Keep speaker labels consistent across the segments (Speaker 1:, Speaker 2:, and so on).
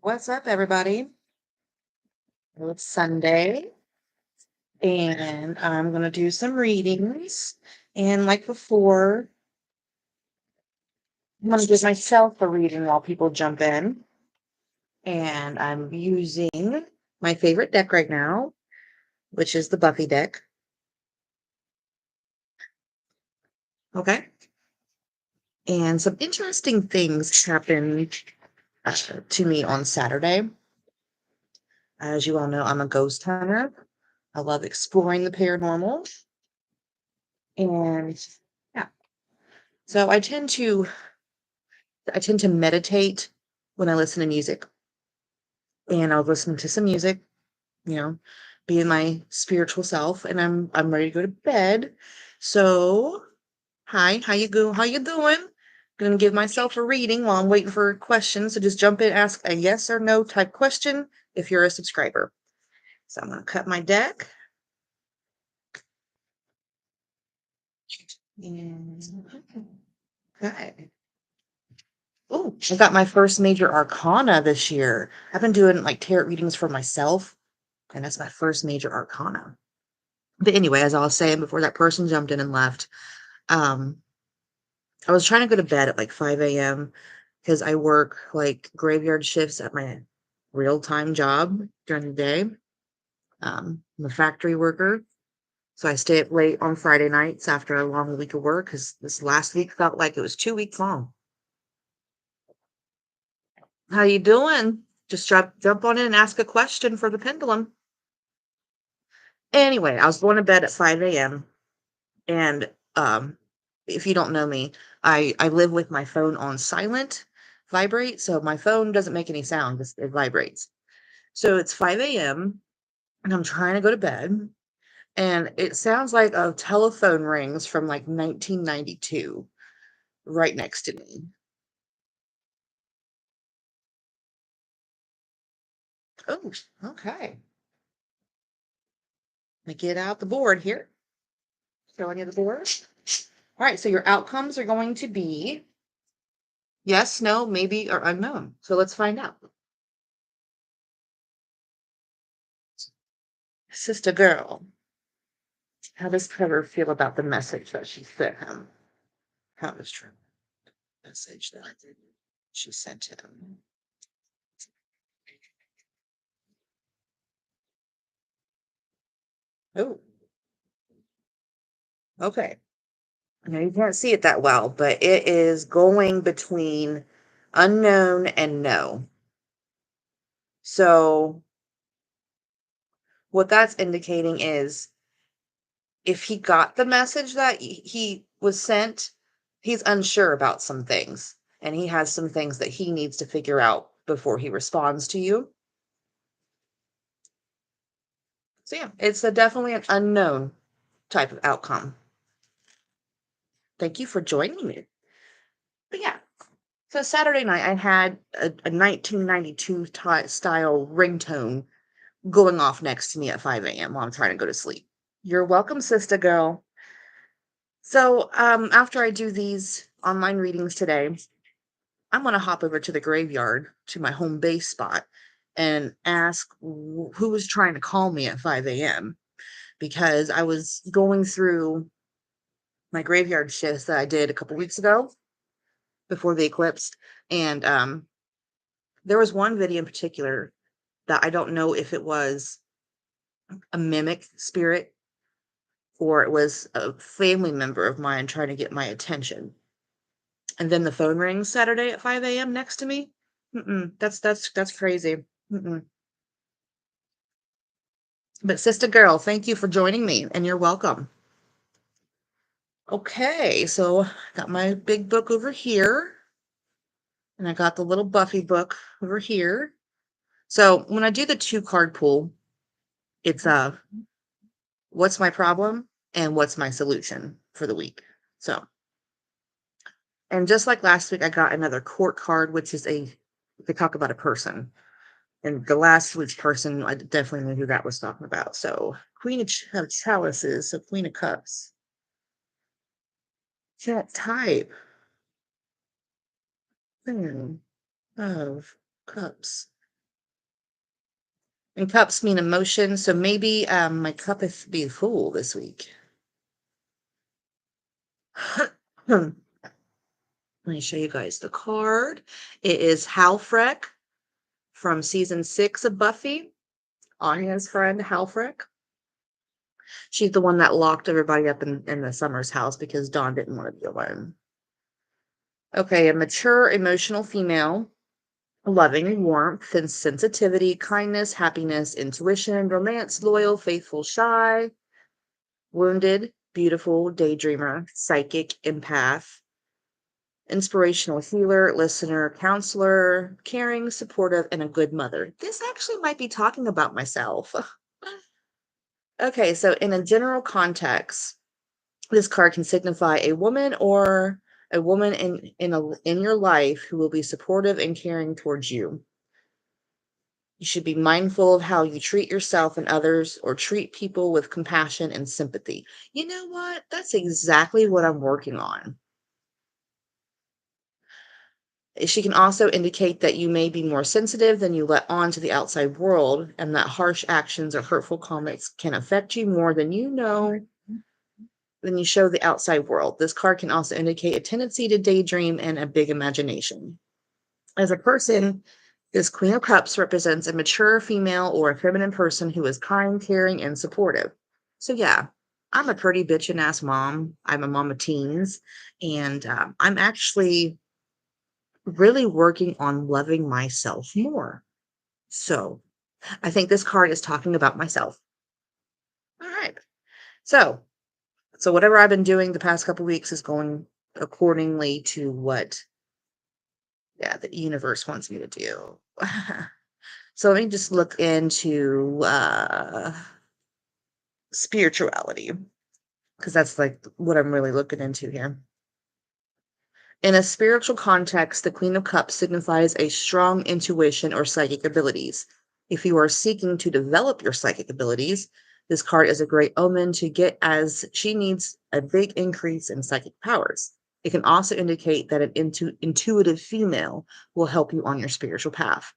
Speaker 1: What's up, everybody? Well, it's Sunday, and I'm going to do some readings. And like before, I'm going to give myself a reading while people jump in. And I'm using my favorite deck right now, which is the Buffy deck. Okay. And some interesting things happened to me on Saturday. As you all know, I'm a ghost hunter. I love exploring the paranormal. And yeah, so I tend to meditate when I listen to music, and I'll listen to some music, you know, being my spiritual self, and I'm ready to go to bed. So, hi, how you doing? Gonna give myself a reading while I'm waiting for questions. So just jump in, ask a yes or no type question if you're a subscriber. So I'm gonna cut my deck. And okay. Oh, I got my first major arcana this year. I've been doing like tarot readings for myself, and that's my first major arcana. But anyway, as I was saying before that person jumped in and left, um, I was trying to go to bed at like 5 a.m. because I work like graveyard shifts at my real time job during the day. I'm a factory worker. So I stay up late on Friday nights after a long week of work because this last week felt like it was 2 weeks long. How you doing? Just jump on in and ask a question for the pendulum. Anyway, I was going to bed at 5 a.m. And if you don't know me, I live with my phone on silent vibrate, so my phone doesn't make any sound, it vibrates. So it's 5 a.m. and I'm trying to go to bed, and it sounds like a telephone rings from like 1992 right next to me. Oh, okay. Let me get out the board here. Showing you the board. All right, so your outcomes are going to be yes, no, maybe, or unknown. So let's find out. Sister girl, how does Trevor feel about the message that she sent him? How does Trevor message that she sent him? Oh, okay. Now you can't see it that well, but it is going between unknown and no. So what that's indicating is if he got the message that he was sent, he's unsure about some things, and he has some things that he needs to figure out before he responds to you. So yeah, it's definitely an unknown type of outcome. Thank you for joining me. But yeah, so Saturday night I had a 1992 style ringtone going off next to me at 5 a.m. while I'm trying to go to sleep. You're welcome, sister girl. So after I do these online readings today, I'm going to hop over to the graveyard to my home base spot and ask who was trying to call me at 5 a.m. because I was going through my graveyard shifts that I did a couple weeks ago before the eclipse. And there was one video in particular that I don't know if it was a mimic spirit or it was a family member of mine trying to get my attention. And then the phone rings Saturday at 5 a.m. next to me. That's crazy. Mm-mm. But sister girl, thank you for joining me, and you're welcome. Okay, so got my big book over here, and I got the little Buffy book over here. So when I do the 2 card pool, it's what's my problem and what's my solution for the week. So, and just like last week, I got another court card, which is they talk about a person. And the last week's person, I definitely knew who that was talking about. So Queen of Chalices, so Queen of Cups. That type. Queen of Cups. And cups mean emotion, so maybe my cup is be full this week. Let me show you guys the card. It is Halfrek from season 6 of Buffy, Anya's friend Halfrek. She's the one that locked everybody up in the Summers house because Dawn didn't want to be alone. Okay, a mature, emotional female, loving, warmth and sensitivity, kindness, happiness, intuition, romance, loyal, faithful, shy, wounded, beautiful, daydreamer, psychic, empath, inspirational healer, listener, counselor, caring, supportive, and a good mother. This actually might be talking about myself. Okay, so in a general context, this card can signify a woman or a woman in your life who will be supportive and caring towards you. You should be mindful of how you treat yourself and others or treat people with compassion and sympathy. You know what? That's exactly what I'm working on. She can also indicate that you may be more sensitive than you let on to the outside world, and that harsh actions or hurtful comments can affect you more than you show the outside world. This card can also indicate a tendency to daydream and a big imagination. As a person, this Queen of Cups represents a mature female or a feminine person who is kind, caring, and supportive. So, yeah, I'm a pretty bitchin' ass mom. I'm a mom of teens, and I'm actually really working on loving myself more. So, I think this card is talking about myself. All right. So, whatever I've been doing the past couple weeks is going accordingly to what, yeah, the universe wants me to do. So let me just look into spirituality because that's like what I'm really looking into here. In a spiritual context, the Queen of Cups signifies a strong intuition or psychic abilities. If you are seeking to develop your psychic abilities, this card is a great omen to get, as she needs a big increase in psychic powers. It can also indicate that an intuitive female will help you on your spiritual path.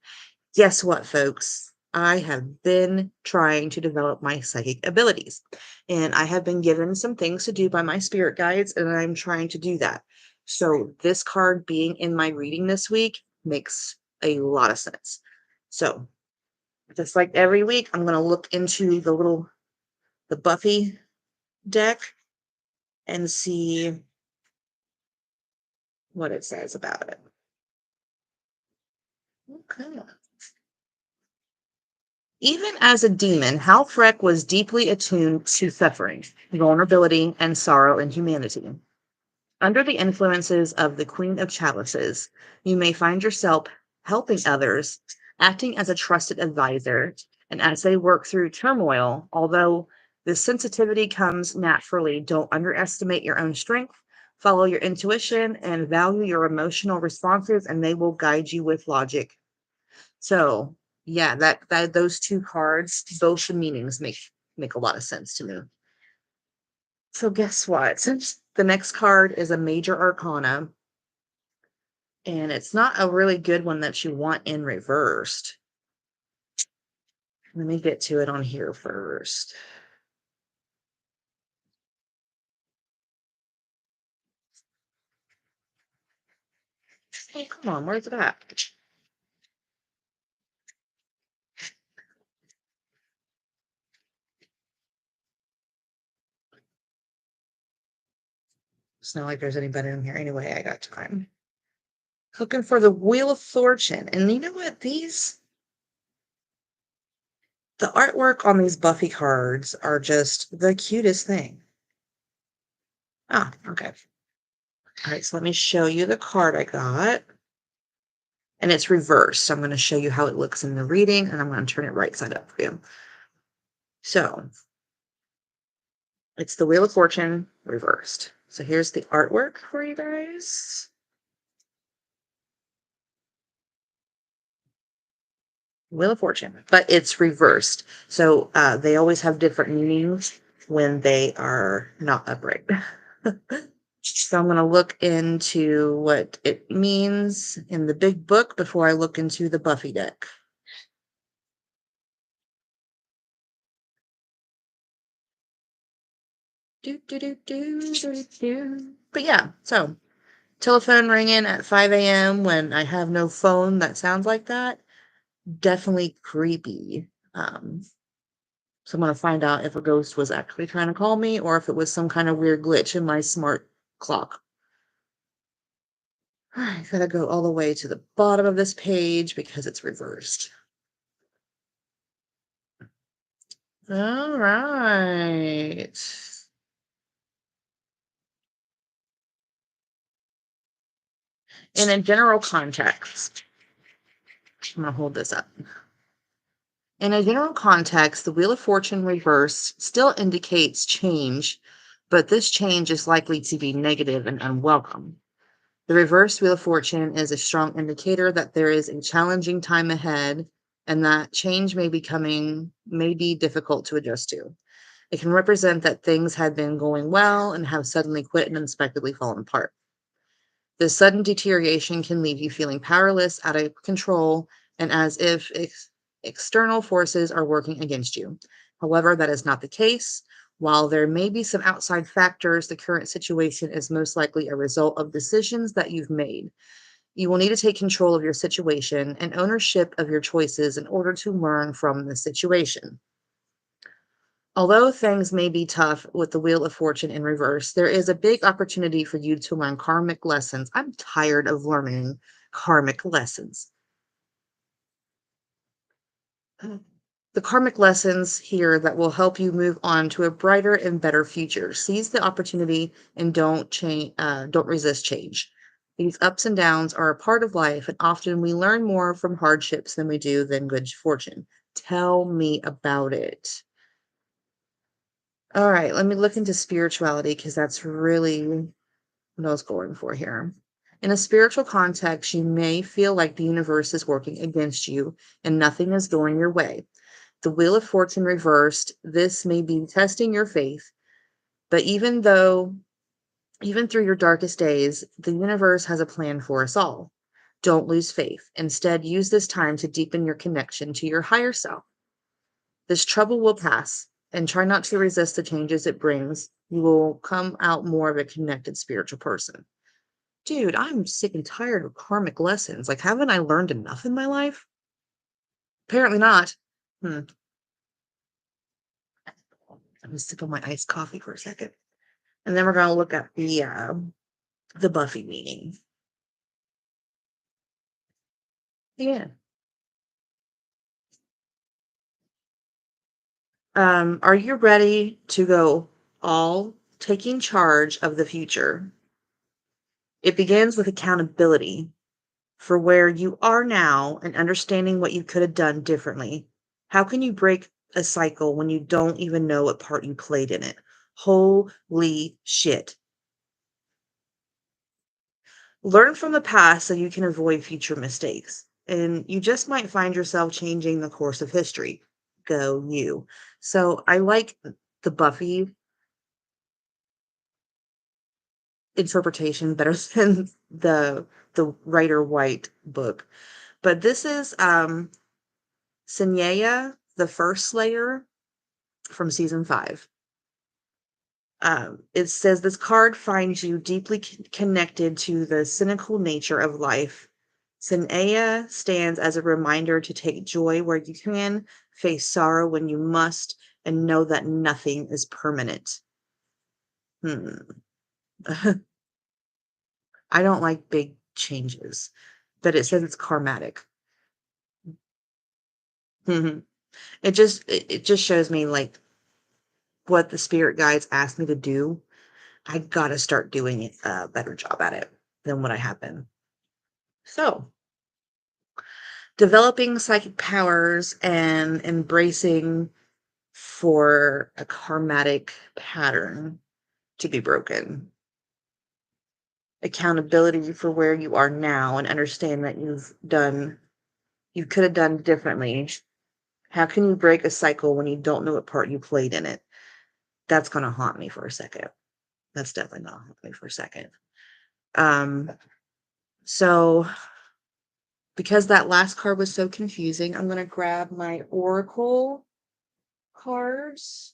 Speaker 1: Guess what, folks? I have been trying to develop my psychic abilities, and I have been given some things to do by my spirit guides, and I'm trying to do that. So, this card being in my reading this week makes a lot of sense. So, just like every week, I'm going to look into the Buffy deck and see what it says about it. Okay. Even as a demon, Halfrek was deeply attuned to suffering, vulnerability, and sorrow in humanity. Under the influences of the Queen of Chalices, you may find yourself helping others, acting as a trusted advisor, and as they work through turmoil, although this sensitivity comes naturally, don't underestimate your own strength, follow your intuition, and value your emotional responses, and they will guide you with logic. So yeah, that those two cards, both the meanings make a lot of sense to me. So guess what? Since the next card is a major arcana, and it's not a really good one that you want in reversed. Let me get to it on here first. Hey, come on, where's it at? It's not like there's anybody in here anyway. I got time. Looking for the Wheel of Fortune. And you know what? The artwork on these Buffy cards are just the cutest thing. Ah, okay. All right, so let me show you the card I got. And it's reversed. So I'm going to show you how it looks in the reading, and I'm going to turn it right side up for you. So it's the Wheel of Fortune reversed. So here's the artwork for you guys. Wheel of Fortune, but it's reversed. So they always have different meanings when they are not upright. So I'm going to look into what it means in the big book before I look into the Buffy deck. Do, do, do, do, do, do. But yeah, so telephone ringing at 5 a.m. when I have no phone that sounds like that, definitely creepy. So I'm gonna find out if a ghost was actually trying to call me or if it was some kind of weird glitch in my smart clock. I gotta go all the way to the bottom of this page because it's reversed. All right. In a general context, I'm gonna hold this up. In a general context, the Wheel of Fortune reverse still indicates change, but this change is likely to be negative and unwelcome. The reversed Wheel of Fortune is a strong indicator that there is a challenging time ahead and that change may be difficult to adjust to. It can represent that things had been going well and have suddenly quit and unexpectedly fallen apart. This sudden deterioration can leave you feeling powerless, out of control, and as if external forces are working against you. However, that is not the case. While there may be some outside factors, the current situation is most likely a result of decisions that you've made. You will need to take control of your situation and ownership of your choices in order to learn from the situation. Although things may be tough with the Wheel of Fortune in reverse, there is a big opportunity for you to learn karmic lessons. I'm tired of learning karmic lessons. The karmic lessons here that will help you move on to a brighter and better future. Seize the opportunity and don't resist change. These ups and downs are a part of life, and often we learn more from hardships than good fortune. Tell me about it. All right, let me look into spirituality because that's really what I was going for here. In a spiritual context, you may feel like the universe is working against you and nothing is going your way. The Wheel of Fortune reversed, this may be testing your faith, but even through your darkest days, the universe has a plan for us all. Don't lose faith. Instead, use this time to deepen your connection to your higher self. This trouble will pass, and try not to resist the changes it brings. You will come out more of a connected spiritual person. Dude, I'm sick and tired of karmic lessons. Like, haven't I learned enough in my life? Apparently not. Hmm. I'm gonna sip on my iced coffee for a second. And then we're gonna look at the Buffy meeting. Yeah. Are you ready to go all taking charge of the future? It begins with accountability for where you are now and understanding what you could have done differently. How can you break a cycle when you don't even know what part you played in it? Holy shit. Learn from the past so you can avoid future mistakes. And you just might find yourself changing the course of history. Go you. So I like the Buffy interpretation better than the Writer White book. But this is Sinyea, the first Slayer from season 5. It says this card finds you deeply connected to the cynical nature of life. Sinyea stands as a reminder to take joy where you can, face sorrow when you must, and know that nothing is permanent. Hmm. I don't like big changes, but it says it's karmatic. Mhm. It just shows me like what the spirit guides asked me to do. I gotta start doing a better job at it than what I have been. So, developing psychic powers and embracing for a karmatic pattern to be broken. Accountability for where you are now and understand that you could have done differently. How can you break a cycle when you don't know what part you played in it? That's going to haunt me for a second. That's definitely going to haunt me for a second. Um, so because that last card was so confusing, I'm going to grab my Oracle cards.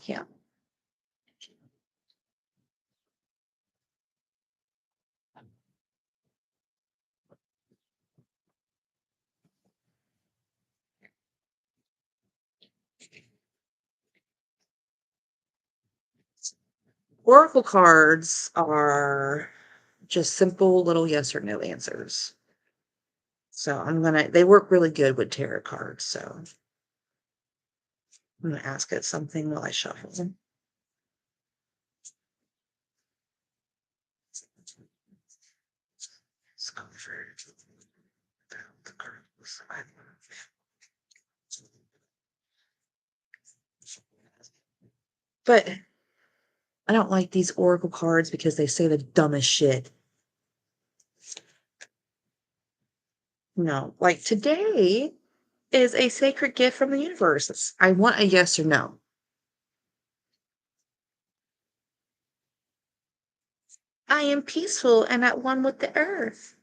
Speaker 1: Yeah. Oracle cards are just simple little yes or no answers. So they work really good with tarot cards. So I'm gonna ask it something while I shuffle. Discomfort. The cards. But I don't like these oracle cards because they say the dumbest shit. No, like today is a sacred gift from the universe. I want a yes or no. I am peaceful and at one with the earth.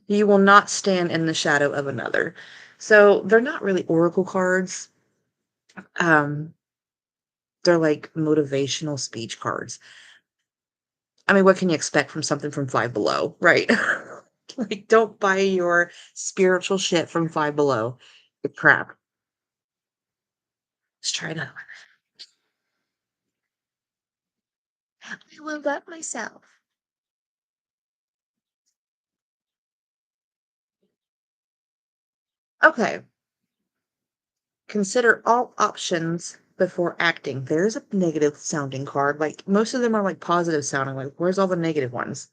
Speaker 1: You will not stand in the shadow of another. So they're not really oracle cards. Um, they're like motivational speech cards. I mean, what can you expect from something from Five Below, right? Like, don't buy your spiritual shit from Five Below. It's crap. Let's try another one. I will love myself. Okay. Consider all options before acting. There's a negative sounding card. Like, most of them are like positive sounding. Like, where's all the negative ones?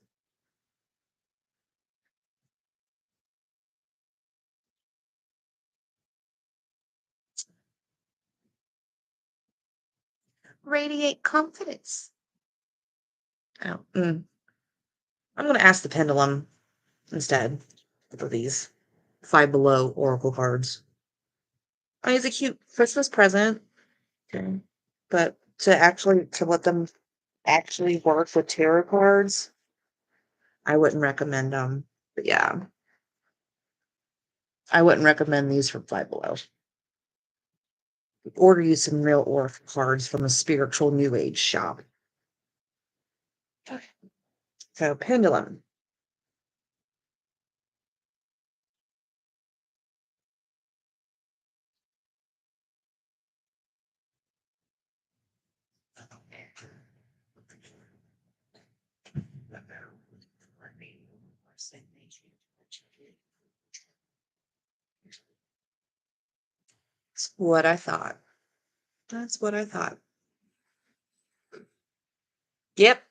Speaker 1: Radiate confidence. Oh, I'm going to ask the pendulum instead for these Five Below oracle cards. I mean, it's a cute Christmas present. Okay. But to let them actually work with tarot cards, I wouldn't recommend them. But yeah, I wouldn't recommend these from Five Below. Order you some real oracle cards from a spiritual new age shop. Okay. So pendulum. That's what I thought. That's what I thought. Yep.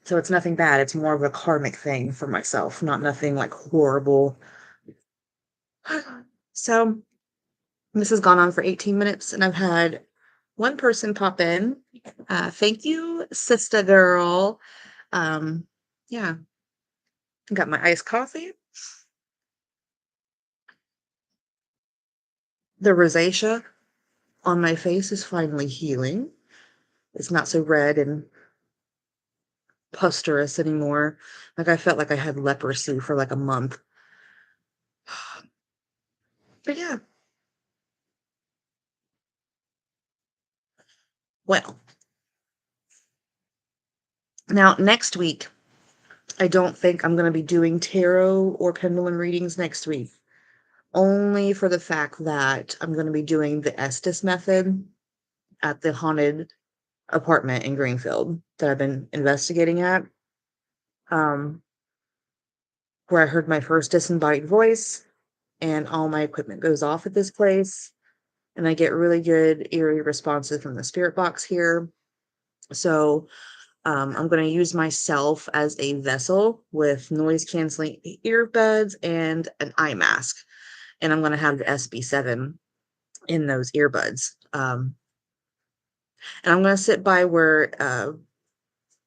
Speaker 1: So it's nothing bad. It's more of a karmic thing for myself, not nothing like horrible. So this has gone on for 18 minutes, and I've had one person pop in. Thank you, sister girl. Um, yeah, got my iced coffee. The rosacea on my face is finally healing. It's not so red and pusterous anymore. Like I felt like I had leprosy for like a month. But yeah, well, now next week, I don't think I'm going to be doing tarot or pendulum readings next week, only for the fact that I'm going to be doing the Estes method at the haunted apartment in Greenfield that I've been investigating at, um, where I heard my first disembodied voice, and all my equipment goes off at this place, and I get really good eerie responses from the spirit box here. So I'm going to use myself as a vessel with noise canceling earbuds and an eye mask, and I'm going to have the SB7 in those earbuds. And I'm going to sit by where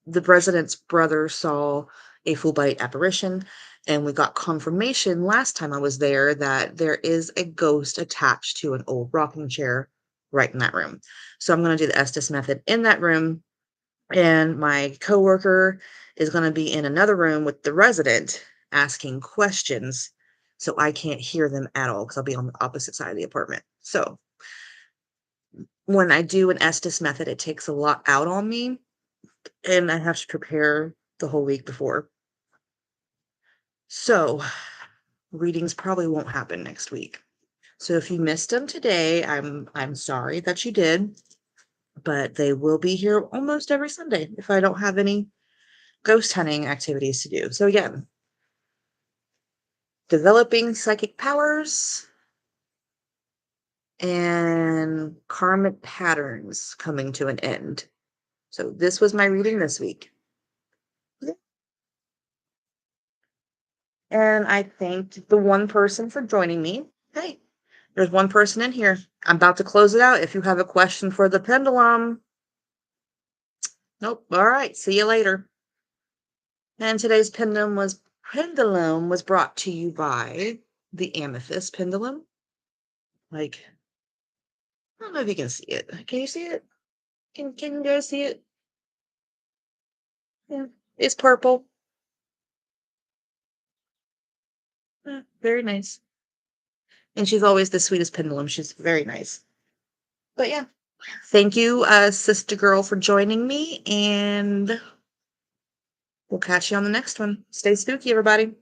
Speaker 1: the president's brother saw a full bite apparition, and we got confirmation last time I was there that there is a ghost attached to an old rocking chair right in that room. So I'm going to do the Estes method in that room, and my coworker is going to be in another room with the resident asking questions so I can't hear them at all because I'll be on the opposite side of the apartment. So when I do an Estes method, it takes a lot out on me, and I have to prepare the whole week before. So readings probably won't happen next week. So if you missed them today, I'm sorry that you did, but they will be here almost every Sunday if I don't have any ghost hunting activities to do. So again, developing psychic powers and karmic patterns coming to an end. So this was my reading this week. And I thanked the one person for joining me. Hey, there's one person in here. I'm about to close it out. If you have a question for the pendulum, nope. All right. See you later. And today's pendulum was brought to you by the amethyst pendulum. Like, I don't know if you can see it. Can you see it? Can you guys see it? Yeah. It's purple. Yeah, very nice. And she's always the sweetest pendulum. She's very nice. But yeah. Thank you, sister girl, for joining me, and we'll catch you on the next one. Stay spooky, everybody.